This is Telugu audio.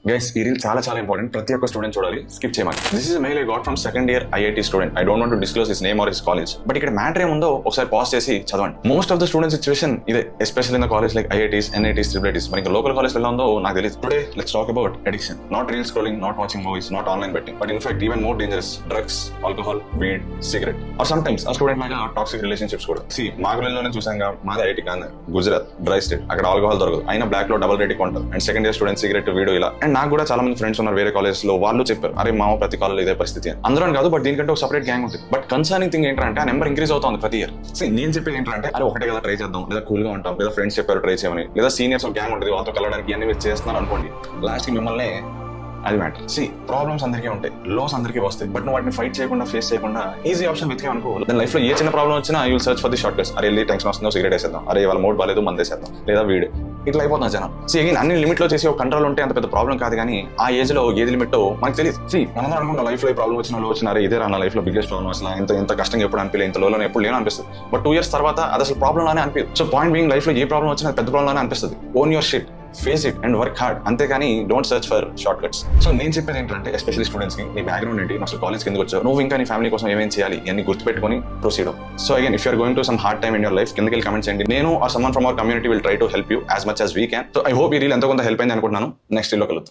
గైస్ ఈ రీల్ చాలా ఇంపార్టెంట్. ప్రతి ఒక్క స్టూడెంట్ చూడాలి, స్కిప్ చేయమని. This is mail I got from second year IIT student. I don't want to disclose his name or his college. But ఇక్కడ మ్యాటర్ ఏముందో ఒకసారి పాజ్ చేసి చదవండి. Most of the student situation ఇదే, especial in the college like IITs, NITs, triple మరి ఇంకా లోకల్ కాలేజ్ ఎలా ఉందో నాకు తెలియదు. Today let's talk about addiction. Not reel scrolling, not watching movies, not online betting, but in fact even more dangerous drugs, alcohol, weed, cigarette are some times ఆ స్టూడెంట్ లాగా టాక్సిక్ రిలేషన్షిప్స్ కూడా. మా గురిలోనే చూసాం, మాది ఐఐటి కాదు, గుజరాత్ డ్రై స్టేట్. అక్కడ ఆల్కహాల్ దొరకదు, అయినా బ్లాక్ లో డబుల్ రేటింగ్ కొంటారు. And second year student cigarette, video ఇలా. అండ్ నాకు కూడా చాలా మంది ఫ్రెండ్స్ ఉన్నారు వేరే కాలేజ్ లో, వాళ్ళు చెప్పారు అరే మా ప్రతి కాలేజ్ ఇదే పరిస్థితి అని. అందరూ కాదు, బట్ దీనికంటే ఒక సపరేట్ గ్యాంగ్ ఉంటుంది. బట్ కన్సర్నింగ్ థింగ్ ఏంటంటే ఆ నెంబర్ ఇంక్రీజ్ అవుతుంది ప్రతి ఇయర్. నేను చెప్పేది ఏంటంటే అరే ఒకటే కదా ట్రై చేద్దాం, లేదా కూల్ గా ఉంటాం, లేదా ఫ్రెండ్స్ చెప్పారు ట్రై చేయమని, లేదా సీనియర్స్ గ్యాంగ్ ఉంటుంది వాళ్ళతో కలవడానికి అన్ని మీరు చేస్తున్నారు అనుకోండి, లాస్ట్ కి మిమ్మల్ని అది మ్యాటర్. ప్రాబ్లమ్స్ అందరికీ ఉంటాయి, లోస్ అందరికీ వస్తాయి, బట్ నువ్వు వాటిని ఫైట్ చేయకుండా, ఫేస్ చేయకుండా ఈజీ ఆప్షన్ వెతికే అనుకో. దాని లైఫ్ లో ఏ చిన్న ప్రాబ్లం వచ్చినా you will search for the short cuts. అరే వెళ్ళి టెన్షన్ వస్తుందో సిగరెట్ వేసేద్దాం, అరే వాళ్ళ మూడ్ బాగాలేదు మందేసేద్దాం, లేదా వీడు, ఇట్లా అయిపోతున్నా జనం. అగైన్ అన్ని లిమిట్ లో చేసి ఒక కంట్రోల్ ఉంటే అంత పెద్ద ప్రాబ్లం కాదు, కానీ ఆ ఏజ్ లో ఏది లిమిట్ మనకు తెలియదు. మనం అనుకుంటా లైఫ్ లో ప్రాబ్లం వచ్చినా లో వచ్చినా ఇదే నా లైఫ్ లో బిగ్గెస్ట్ ప్రాబ్లం అసలు ఎంత కష్టంగా ఎప్పుడు అనిపించలేదు, ఇంత లోలో ఎప్పుడు లేని అనిపిస్తుంది. బట్ 2 years తర్వాత అది అసలు ప్రాబ్లం లానే అనిపిస్తుంది. సో పాయింట్ బీయింగ్ లైఫ్ లో ఏ ప్రాబ్లం వచ్చినా పెద్ద ప్రాబ్లం లానే అనిపిస్తుంది. Own your shit, face it and work hard, అంతేగాని don't search for short cuts. So నేను చెప్పేది ఏంటంటే ఎస్పెషల్లీ స్టూడెంట్స్ కి, నీ బ్యాక్గ్రౌండ్ ఏంటి, అసలు కాలేజ్ కిందకి వచ్చావు, నువ్వు ఇంకా నీ ఫ్యామిలీ కోసం ఏమేం చేయాలి ఇవన్నీ గుర్తుపెట్టుకొని proceed. So again if you're going to some hard time in your life, కిందకి వెళ్ళి కమెంట్స్ చేయండి. నేను or someone from our community will try to help you as much as we can. So I hope ఈ రీల్ ఎంతో కొంత హెల్ప్ అయింది అనుకుంటున్నాను. నెక్స్ట్ రీల్ లో కలుద్దాం.